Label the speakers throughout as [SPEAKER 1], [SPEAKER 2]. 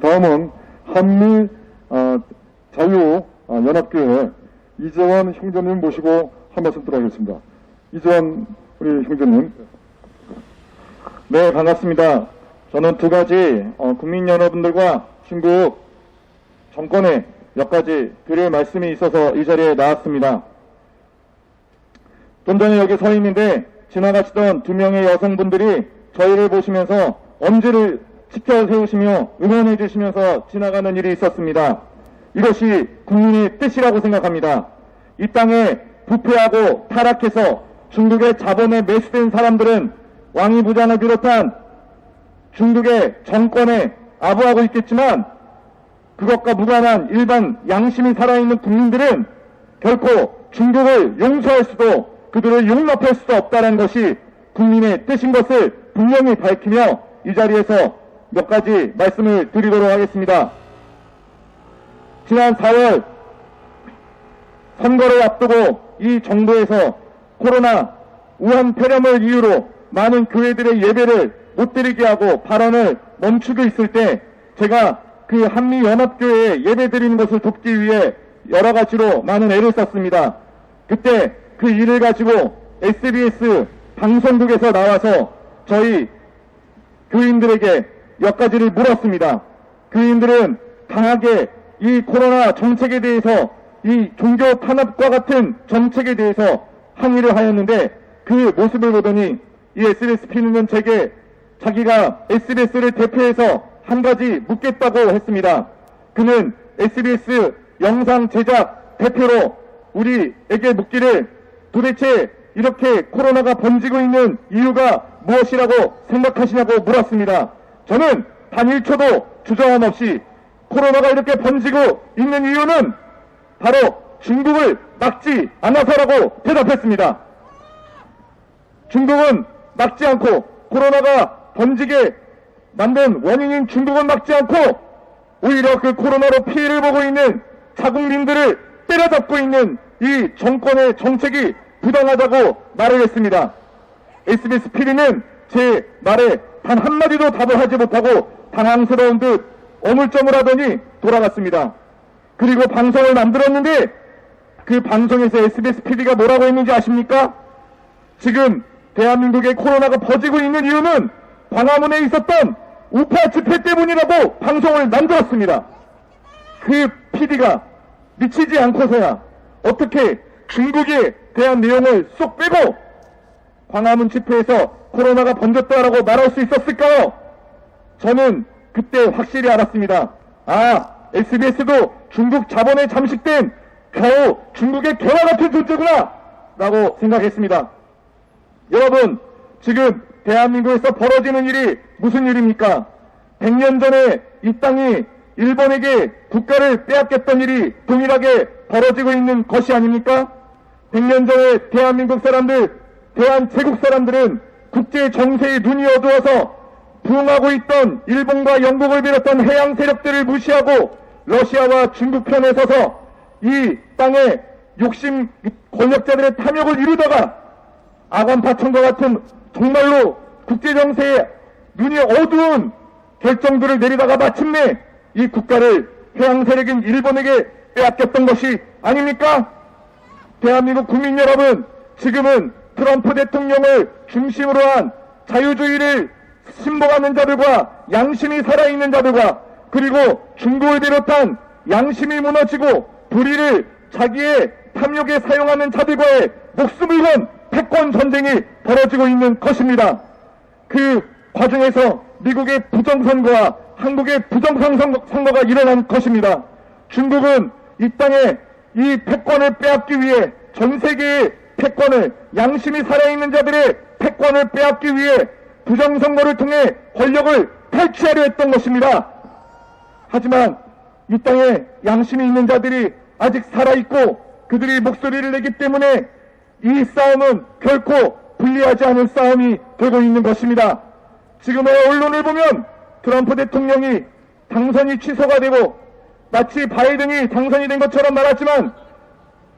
[SPEAKER 1] 다음은 한미 자유연합교회 이재원 형제님 모시고 한 말씀 들어가겠습니다. 이재원 우리 형제님.
[SPEAKER 2] 네, 반갑습니다. 저는 두 가지 국민 여러분들과 중국 정권에 몇 가지 드릴 말씀이 있어서 이 자리에 나왔습니다. 좀 전에 여기 서 있는데 지나가시던 두 명의 여성분들이 저희를 보시면서 엄지를 치켜 세우시며 응원해 주시면서 지나가는 일이 있었습니다. 이것이 국민의 뜻이라고 생각합니다. 이 땅에 부패하고 타락해서 중국의 자본에 매수된 사람들은 왕이 부장을 비롯한 중국의 정권에 아부하고 있겠지만 그것과 무관한 일반 양심이 살아있는 국민들은 결코 중국을 용서할 수도 그들을 용납할 수도 없다는 것이 국민의 뜻인 것을 분명히 밝히며 이 자리에서 몇 가지 말씀을 드리도록 하겠습니다. 지난 4월 선거를 앞두고 이 정부에서 코로나 우한 폐렴을 이유로 많은 교회들의 예배를 못 드리게 하고 발언을 멈추고 있을 때 제가 그 한미연합교회에 예배 드리는 것을 돕기 위해 여러 가지로 많은 애를 썼습니다. 그때 그 일을 가지고 SBS 방송국에서 나와서 저희 교인들에게 몇 가지를 물었습니다. 교인들은 강하게 이 코로나 정책에 대해서 이 종교 탄압과 같은 정책에 대해서 항의를 하였는데 그 모습을 보더니 이 SBS PD는 제게 자기가 SBS를 대표해서 한 가지 묻겠다고 했습니다. 그는 SBS 영상 제작 대표로 우리에게 묻기를 도대체 이렇게 코로나가 번지고 있는 이유가 무엇이라고 생각하시냐고 물었습니다. 저는 단 1초도 주저함 없이 코로나가 이렇게 번지고 있는 이유는 바로 중국을 막지 않아서라고 대답했습니다. 중국은 막지 않고 코로나가 번지게 만든 원인인 중국은 막지 않고 오히려 그 코로나로 피해를 보고 있는 자국민들을 때려잡고 있는 이 정권의 정책이 부당하다고 말을 했습니다. SBS PD는 제 말에 단 한마디도 답을 하지 못하고 당황스러운 듯 어물쩡을 하더니 돌아갔습니다. 그리고 방송을 만들었는데 그 방송에서 SBS PD가 뭐라고 했는지 아십니까? 지금 대한민국에 코로나가 퍼지고 있는 이유는 광화문에 있었던 우파 집회 때문이라고 방송을 만들었습니다. 그 PD가 미치지 않고서야 어떻게 중국에 대한 내용을 쏙 빼고 광화문 집회에서 코로나가 번졌다라고 말할 수 있었을까요? 저는 그때 확실히 알았습니다. SBS도 중국 자본에 잠식된 겨우 중국의 개와 같은 존재구나 라고 생각했습니다. 여러분, 지금 대한민국에서 벌어지는 일이 무슨 일입니까? 100년 전에 이 땅이 일본에게 국가를 빼앗겼던 일이 동일하게 벌어지고 있는 것이 아닙니까? 100년 전에 대한민국 사람들, 대한제국 사람들은 국제 정세의 눈이 어두워서 부흥하고 있던 일본과 영국을 비롯한 해양 세력들을 무시하고 러시아와 중국 편에 서서 이 땅에 욕심 권력자들의 탐욕을 이루다가 아관파천과 같은 정말로 국제정세에 눈이 어두운 결정들을 내리다가 마침내 이 국가를 해양 세력인 일본에게 빼앗겼던 것이 아닙니까? 대한민국 국민 여러분, 지금은 트럼프 대통령을 중심으로 한 자유주의를 신봉하는 자들과 양심이 살아있는 자들과 그리고 중국을 비롯한 양심이 무너지고 불의를 자기의 탐욕에 사용하는 자들과의 목숨을 건 패권 전쟁이 벌어지고 있는 것입니다. 그 과정에서 미국의 부정선거와 한국의 부정선거가 일어난 것입니다. 중국은 이 땅에 이 패권을 빼앗기 위해 전 세계의 패권을, 양심이 살아있는 자들의 패권을 빼앗기 위해 부정선거를 통해 권력을 탈취하려 했던 것입니다. 하지만 이 땅에 양심이 있는 자들이 아직 살아있고 그들이 목소리를 내기 때문에 이 싸움은 결코 불리하지 않은 싸움이 되고 있는 것입니다. 지금의 언론을 보면 트럼프 대통령이 당선이 취소가 되고 마치 바이든이 당선이 된 것처럼 말하지만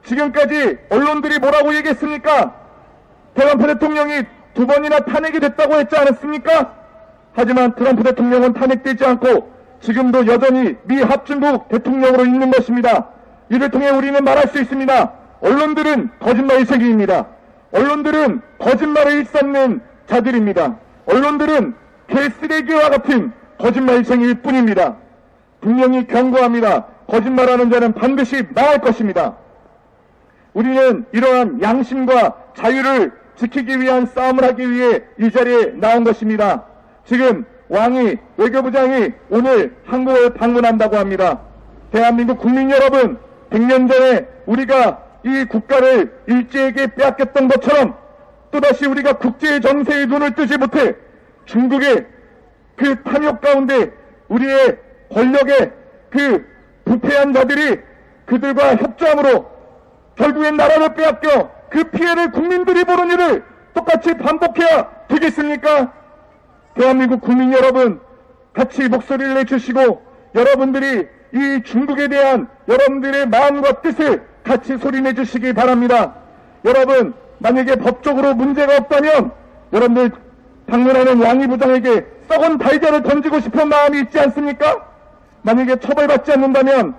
[SPEAKER 2] 지금까지 언론들이 뭐라고 얘기했습니까? 트럼프 대통령이 2번이나 탄핵이 됐다고 했지 않았습니까? 하지만 트럼프 대통령은 탄핵되지 않고 지금도 여전히 미합중국 대통령으로 있는 것입니다. 이를 통해 우리는 말할 수 있습니다. 언론들은 거짓말의 세계입니다. 언론들은 거짓말을 일삼는 자들입니다. 언론들은 개쓰레기와 같은 거짓말쟁이일 뿐입니다. 분명히 경고합니다. 거짓말하는 자는 반드시 망할 것입니다. 우리는 이러한 양심과 자유를 지키기 위한 싸움을 하기 위해 이 자리에 나온 것입니다. 지금 왕이, 외교부장이 오늘 한국을 방문한다고 합니다. 대한민국 국민 여러분, 100년 전에 우리가 이 국가를 일제에게 빼앗겼던 것처럼 또다시 우리가 국제 정세의 눈을 뜨지 못해 중국의 그 탐욕 가운데 우리의 권력의 그 부패한 자들이 그들과 협조함으로 결국엔 나라를 빼앗겨 그 피해를 국민들이 보는 일을 똑같이 반복해야 되겠습니까? 대한민국 국민 여러분, 같이 목소리를 내주시고 여러분들이 이 중국에 대한 여러분들의 마음과 뜻을 같이 소리내 주시기 바랍니다. 여러분, 만약에 법적으로 문제가 없다면 여러분들 방문하는 왕이 부장에게 썩은 달걀을 던지고 싶은 마음이 있지 않습니까? 만약에 처벌받지 않는다면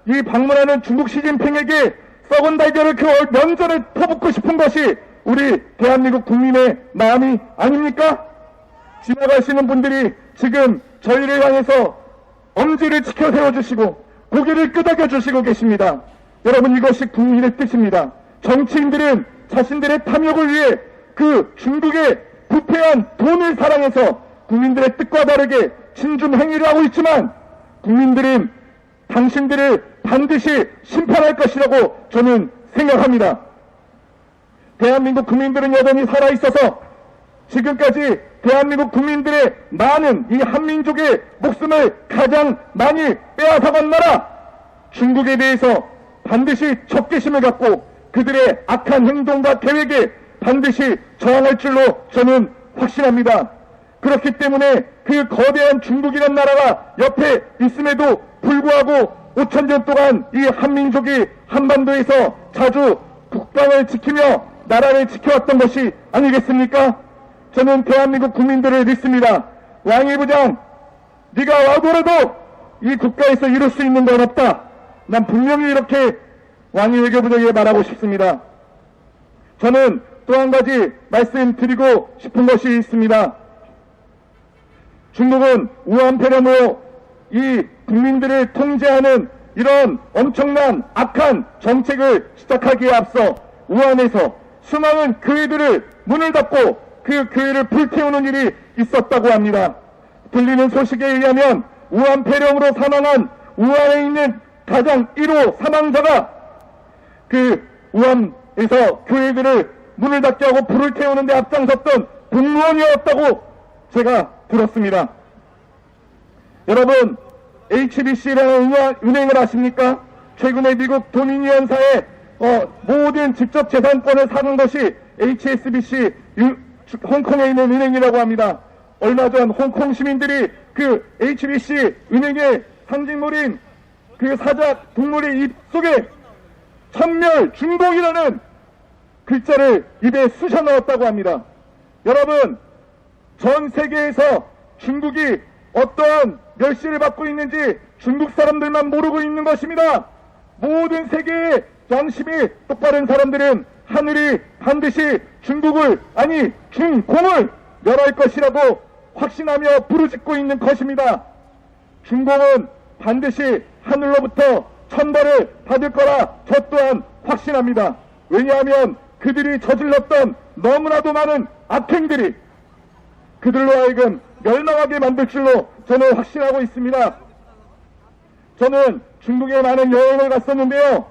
[SPEAKER 2] 이 방문하는 중국 시진핑에게 썩은 달걀을 그 면전에 퍼붓고 싶은 것이 우리 대한민국 국민의 마음이 아닙니까? 지나가시는 분들이 지금 저희를 향해서 엄지를 치켜 세워주시고 고개를 끄덕여 주시고 계십니다. 여러분, 이것이 국민의 뜻입니다. 정치인들은 자신들의 탐욕을 위해 그 중국의 부패한 돈을 사랑해서 국민들의 뜻과 다르게 친중 행위를 하고 있지만 국민들은 당신들을 반드시 심판할 것이라고 저는 생각합니다. 대한민국 국민들은 여전히 살아있어서 지금까지 대한민국 국민들의 많은 이 한민족의 목숨을 가장 많이 빼앗아간 나라 중국에 대해서 반드시 적개심을 갖고 그들의 악한 행동과 계획에 반드시 저항할 줄로 저는 확신합니다. 그렇기 때문에 그 거대한 중국이라는 나라가 옆에 있음에도 불구하고 5,000년 동안 이 한민족이 한반도에서 자주 국방을 지키며 나라를 지켜왔던 것이 아니겠습니까? 저는 대한민국 국민들을 믿습니다. 왕이 부장, 네가 와더라도 이 국가에서 이룰 수 있는 건 없다. 난 분명히 이렇게 왕이 외교부장에게 말하고 싶습니다. 저는 또 한 가지 말씀드리고 싶은 것이 있습니다. 중국은 우한 폐렴으로 이 국민들을 통제하는 이런 엄청난 악한 정책을 시작하기에 앞서 우한에서 수많은 교회들을 문을 닫고 그 교회를 불태우는 일이 있었다고 합니다. 들리는 소식에 의하면 우한 폐렴으로 사망한 우한에 있는 가장 1호 사망자가 그 우한에서 교회들을 문을 닫게 하고 불을 태우는 데 앞장섰던 공무원이었다고 제가 들었습니다. 여러분, HBC라는 은행을 아십니까? 최근에 미국 도미니언사의 모든 직접 재산권을 사는 것이 HSBC 홍콩에 있는 은행이라고 합니다. 얼마 전 홍콩 시민들이 그 HBC 은행의 상징물인 그 사자 동물의 입 속에 천멸 중공이라는 글자를 입에 쑤셔 넣었다고 합니다. 여러분, 전 세계에서 중국이 어떠한 멸시를 받고 있는지 중국 사람들만 모르고 있는 것입니다. 모든 세계의 양심이 똑바른 사람들은 하늘이 반드시 중국을, 아니 중공을 멸할 것이라고 확신하며 부르짖고 있는 것입니다. 중공은 반드시 하늘로부터 천벌을 받을 거라 저 또한 확신합니다. 왜냐하면 그들이 저질렀던 너무나도 많은 악행들이 그들로 하여금 멸망하게 만들 줄로 저는 확신하고 있습니다. 저는 중국에 많은 여행을 갔었는데요.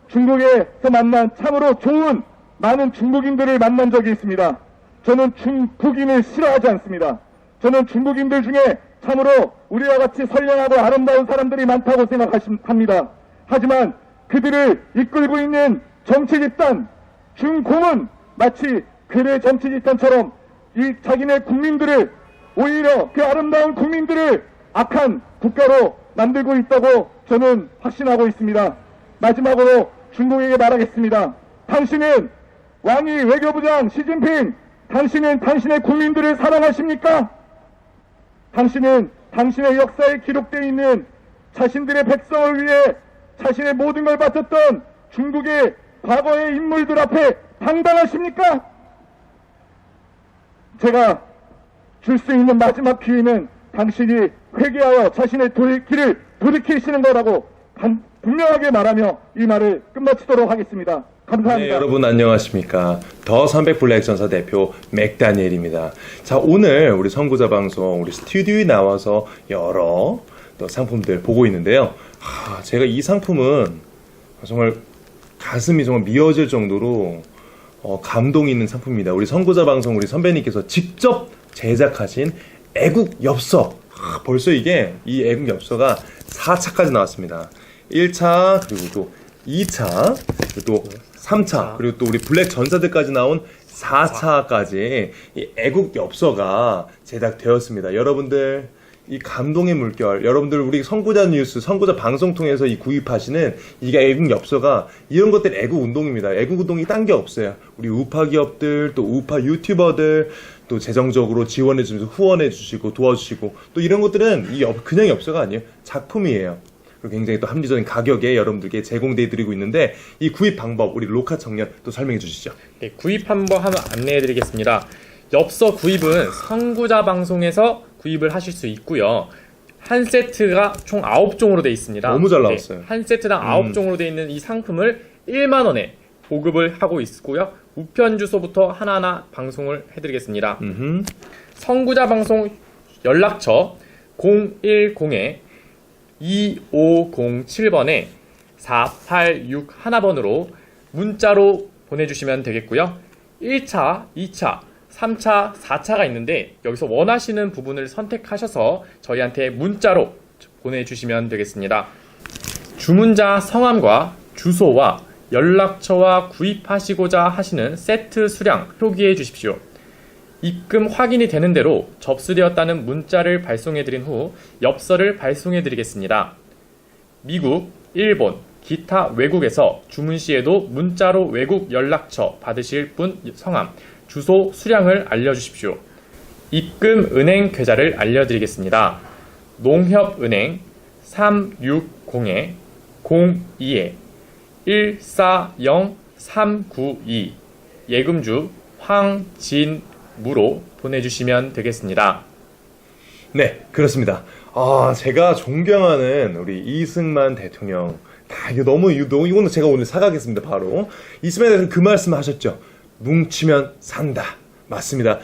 [SPEAKER 2] 중국에서 만난 참으로 좋은 많은 중국인들을 만난 적이 있습니다. 저는 중국인을 싫어하지 않습니다. 저는 중국인들 중에 참으로 우리와 같이 선량하고 아름다운 사람들이 많다고 생각합니다. 하지만 그들을 이끌고 있는 정치 집단 중공은 마치 그의 정치 집단처럼 이 자기네 국민들을, 오히려 그 아름다운 국민들을 악한 국가로 만들고 있다고 저는 확신하고 있습니다. 마지막으로 중국에게 말하겠습니다. 당신은, 왕이 외교부장 시진핑, 당신은 당신의 국민들을 사랑하십니까? 당신은 당신의 역사에 기록되어 있는 자신들의 백성을 위해 자신의 모든 걸 바쳤던 중국의 과거의 인물들 앞에 당당하십니까? 제가 줄 수 있는 마지막 기회는 당신이 회개하여 자신의 길을 돌이키시는 거라고 분명하게 말하며 이 말을 끝마치도록 하겠습니다. 감사합니다.
[SPEAKER 3] 네, 여러분 안녕하십니까. 더 300블랙 전사 대표 맥다니엘입니다. 자, 오늘 우리 선구자 방송 우리 스튜디오에 나와서 여러 또 상품들 보고 있는데요. 제가 이 상품은 정말 가슴이 정말 미어질 정도로 감동이 있는 상품입니다. 우리 선구자 방송 우리 선배님께서 직접 제작하신 애국 엽서. 벌써 이게 이 애국 엽서가 4차까지 나왔습니다. 1차 그리고 또 2차 그리고 또 3차 그리고 또 우리 블랙 전사들까지 나온 4차까지 이 애국 엽서가 제작되었습니다. 여러분들 이 감동의 물결, 여러분들 우리 선구자 뉴스, 선구자 방송 통해서 이 구입하시는 이게 애국 엽서가 이런 것들 애국 운동입니다. 애국 운동이 딴 게 없어요. 우리 우파 기업들, 또 우파 유튜버들, 또 재정적으로 지원해주면서 후원해주시고 도와주시고 또 이런 것들은 그냥 엽서가 아니에요. 작품이에요. 그리고 굉장히 또 합리적인 가격에 여러분들께 제공되어드리고 있는데 이 구입 방법 우리 로카 청년 또 설명해 주시죠.
[SPEAKER 4] 네, 구입 한번 안내해 드리겠습니다. 엽서 구입은 선구자 방송에서 구입을 하실 수 있고요. 한 세트가 총 9종으로 되어 있습니다.
[SPEAKER 3] 너무 잘 나왔어요.
[SPEAKER 4] 네, 한 세트당 9종으로 되어 있는 이 상품을 1만 원에 보급을 하고 있고요. 우편 주소부터 하나하나 방송을 해드리겠습니다. 선구자 방송 연락처 010-2507번에 4861번으로 문자로 보내주시면 되겠고요. 1차, 2차, 3차, 4차가 있는데 여기서 원하시는 부분을 선택하셔서 저희한테 문자로 보내주시면 되겠습니다. 주문자 성함과 주소와 연락처와 구입하시고자 하시는 세트 수량 표기해 주십시오. 입금 확인이 되는 대로 접수되었다는 문자를 발송해 드린 후 엽서를 발송해 드리겠습니다. 미국, 일본, 기타 외국에서 주문 시에도 문자로 외국 연락처 받으실 분 성함, 주소, 수량을 알려주십시오. 입금 은행 계좌를 알려드리겠습니다. 농협은행 360-02-140392 예금주 황진무로 보내주시면 되겠습니다.
[SPEAKER 3] 네, 그렇습니다. 제가 존경하는 우리 이승만 대통령. 이거는 제가 오늘 사가겠습니다, 바로. 이승만 대통령 그 말씀 하셨죠. 뭉치면 산다. 맞습니다.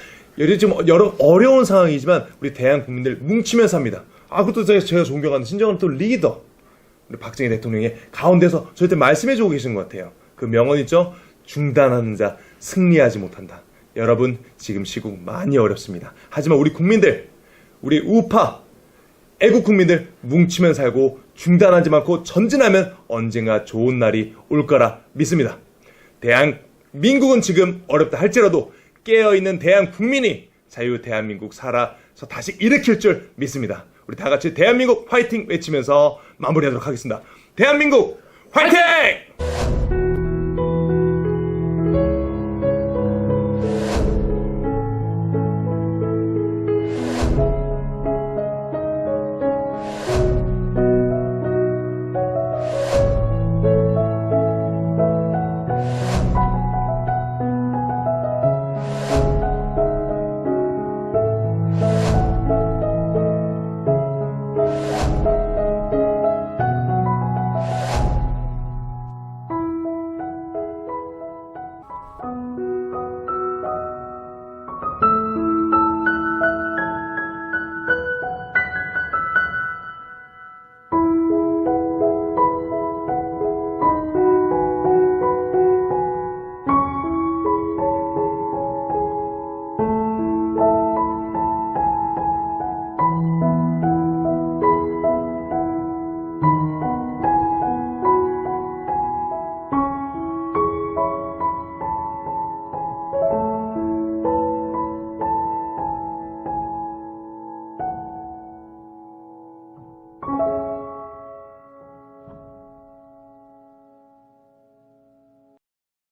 [SPEAKER 3] 지금 여러 어려운 상황이지만 우리 대한 국민들 뭉치면 삽니다. 그것도 제가 존경하는 진정한 또 리더. 우리 박정희 대통령의 가운데서 저한테 말씀해주고 계신 것 같아요. 그 명언 있죠? 중단하는 자 승리하지 못한다. 여러분, 지금 시국 많이 어렵습니다. 하지만 우리 국민들, 우리 우파, 애국 국민들 뭉치면 살고 중단하지 않고 전진하면 언젠가 좋은 날이 올 거라 믿습니다. 대한민국은 지금 어렵다 할지라도 깨어있는 대한국민이 자유 대한민국 살아서 다시 일으킬 줄 믿습니다. 우리 다 같이 대한민국 화이팅 외치면서 마무리하도록 하겠습니다. 대한민국 화이팅!